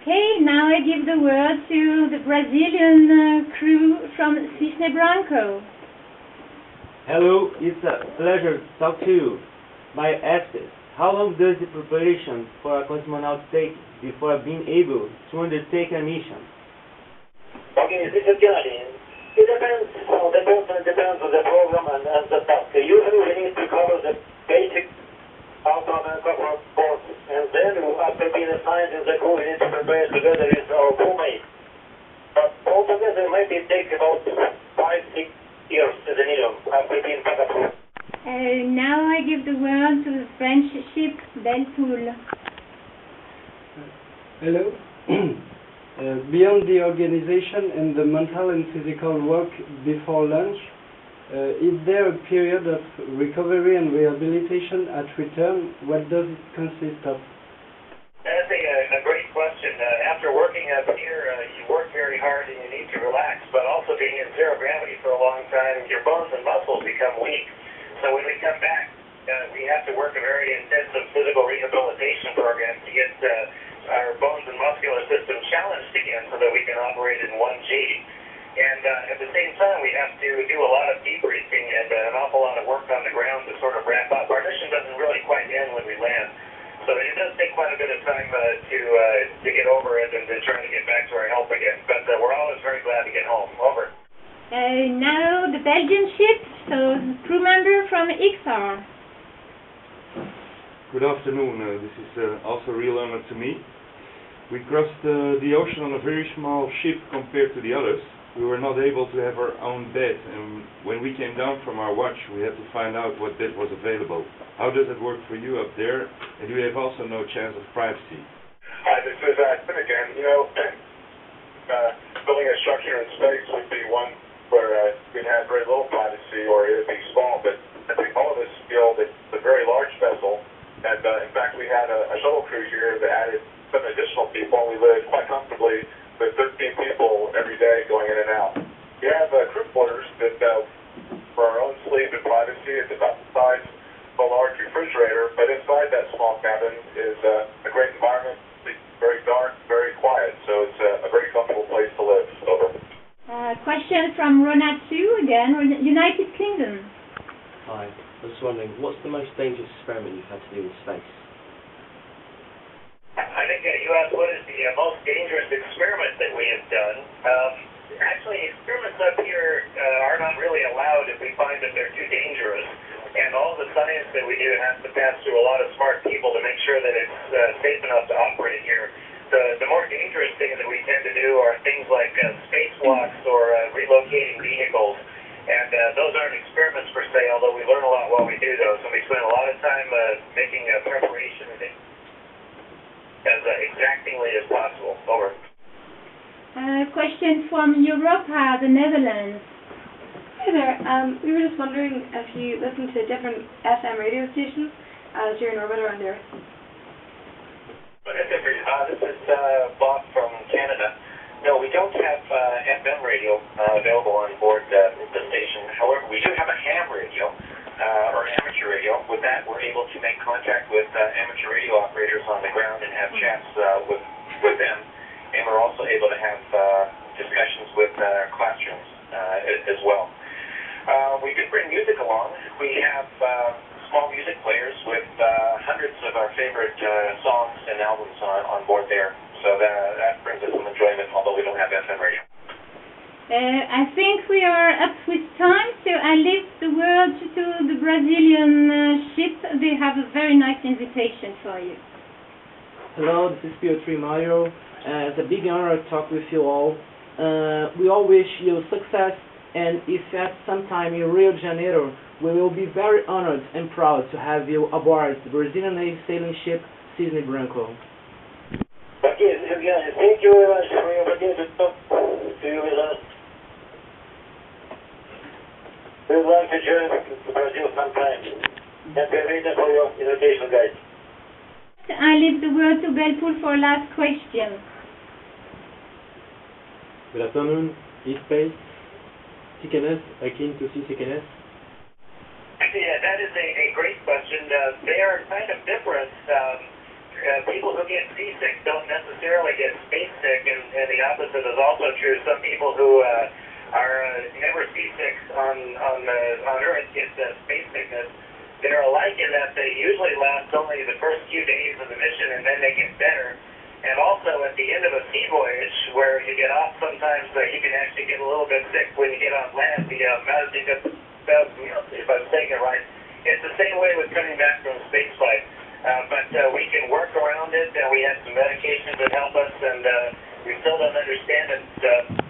Okay, now I give the word to the Brazilian crew from Cisne Branco. Hello, it's a pleasure to talk to you. My ask is, how long does the preparation for a cosmonaut take before being able to undertake a mission? Okay, this is Gary. It depends on the program and the task. Usually we need to cover the basic outbound and corporate board, and then after being assigned in the crew, we need to prepare together with our crewmates. But altogether, maybe it takes about 5-6 years as a minimum after being back approved. Now I give the word to the French ship Belle Poule. Hello. Beyond the organization and the mental and physical work before launch, is there a period of recovery and rehabilitation at return? What does it consist of? That's a great question. After working up here, you work very hard and you need to relax, but also being in zero gravity for a long time, your bones and muscles become weak. So when we come back, we have to work a very intensive physical rehabilitation program to get our bones and muscular system challenged again so that we can operate in 1G. And at the same time, we have to do a lot of debriefing and an awful lot of work on the ground to sort of wrap up. Our mission doesn't really quite end when we land. So it does take quite a bit of time to get over it and to try to get back to our health again. But we're always very glad to get home. Over. Now the Belgian ship, so the crew member from XR. Good afternoon. This is also a real honor to me. We crossed the ocean on a very small ship compared to the others. We were not able to have our own bed, and when we came down from our watch, we had to find out what bed was available. How does it work for you up there? And you have also no chance of privacy. Hi, this is Tim again. You know, building a structure in space would be one where we'd have very little privacy, or it would be small, but I think all of us feel that it's a very large vessel, and in fact, we had a shuttle crew here that added some additional people. We lived quite comfortably with 13 people every day going in and out. We have crew quarters that, for our own sleep and privacy, it's about the size of a large refrigerator, but inside that small cabin is a great environment. It's very dark, very quiet, so it's a very comfortable place to live. Over. Question from Ronatu again, United Kingdom. Hi, I was wondering, what's the most dangerous experiment you've had to do in space? I think you asked what is the most dangerous experiment that we have done. Actually, experiments up here are not really allowed if we find that they're too dangerous. And all the science that we do has to pass through a lot of smart people to make sure that it's safe enough to operate here. The more dangerous things that we tend to do are things like spacewalks or relocating vehicles. And those aren't experiments per se, although we learn a lot while we do those. And we spend a lot of time making preparation as exactingly as possible. Over. Question from Europa, the Netherlands. Hi there. We were just wondering if you listen to different FM radio stations as you're in orbit around the Earth. This is Bob from Canada. No, we don't have FM radio available on board the station. However, we do have a ham radio. Or amateur radio. With that, we're able to make contact with amateur radio operators on the ground and have chats with them. And we're also able to have discussions with classrooms as well. We did bring music along. We have small music players with hundreds of our favorite songs and albums on board there. So that brings us some enjoyment, although we don't have FM radio. I think we are up with time, so I leave the word to the Brazilian ship. They have a very nice invitation for you. Hello, this is Piotr Mario. It's a big honor to talk with you all. We all wish you success, and if at some time in Rio de Janeiro, we will be very honored and proud to have you aboard the Brazilian Navy sailing ship Cisne Branco. Okay, thank you very much for your opportunity to talk to you with us. We would like to join Brazil sometime. And we're waiting for your invitation, guys. I leave the word to Belle Poule for last question. Good afternoon, E-Space, CKNS, akin to CKNS. Yeah, that is a great question. They are kind of different. People who get seasick don't necessarily get space the opposite is also true. Some people who are never seasick on Earth get space sickness. They're alike in that they usually last only the first few days of the mission and then they get better. And also at the end of a sea voyage where you get off sometimes you can actually get a little bit sick when you get on land. If I'm saying it right, it's the same way with coming back from space flight. But we can work around it and we have some medications that help us and we still don't understand it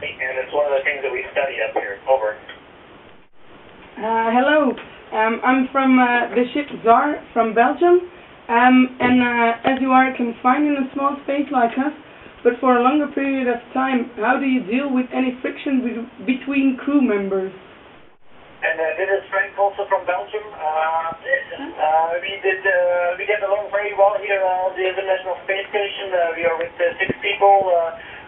and it's one of the things that we study up here. Over. Hello. I'm from the ship Tsar from Belgium, and as you are confined in a small space like us, but for a longer period of time, how do you deal with any friction between crew members? And this is Frank also from Belgium. We get along very well here at the International Space Station. We are with 6 people,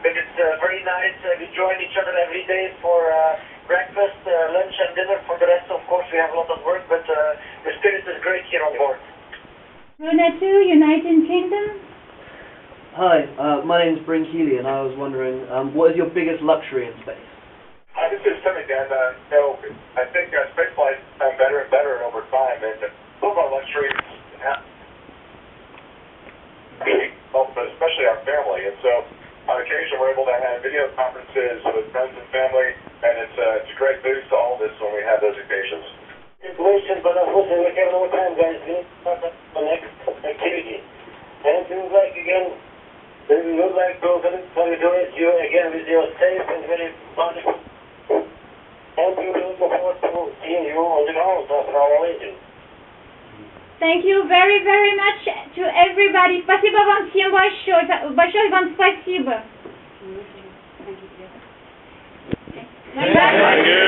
but it's very nice. We join each other every day for breakfast, lunch and dinner. For the rest, of course, we have a lot of work, but the spirit is great here on board. Rona 2, United Kingdom. Hi, my name is Bryn Keeley, and I was wondering, what is your biggest luxury in space? This is Tim again. I think space flights become better and better over time, and some of our luxuries, especially our family, and so on occasion we're able to have video conferences with friends and family, and it's a great boost to all of this when we have those occasions. Information, but unfortunately we have no time, guys. We need to start the next activity. And we would like to congratulate you again with your safe and very wonderful. And we will look forward to seeing you on the ground after our landing. Thank you very, very much to everybody. Спасибо вам всем большое вам спасибо. Thank you.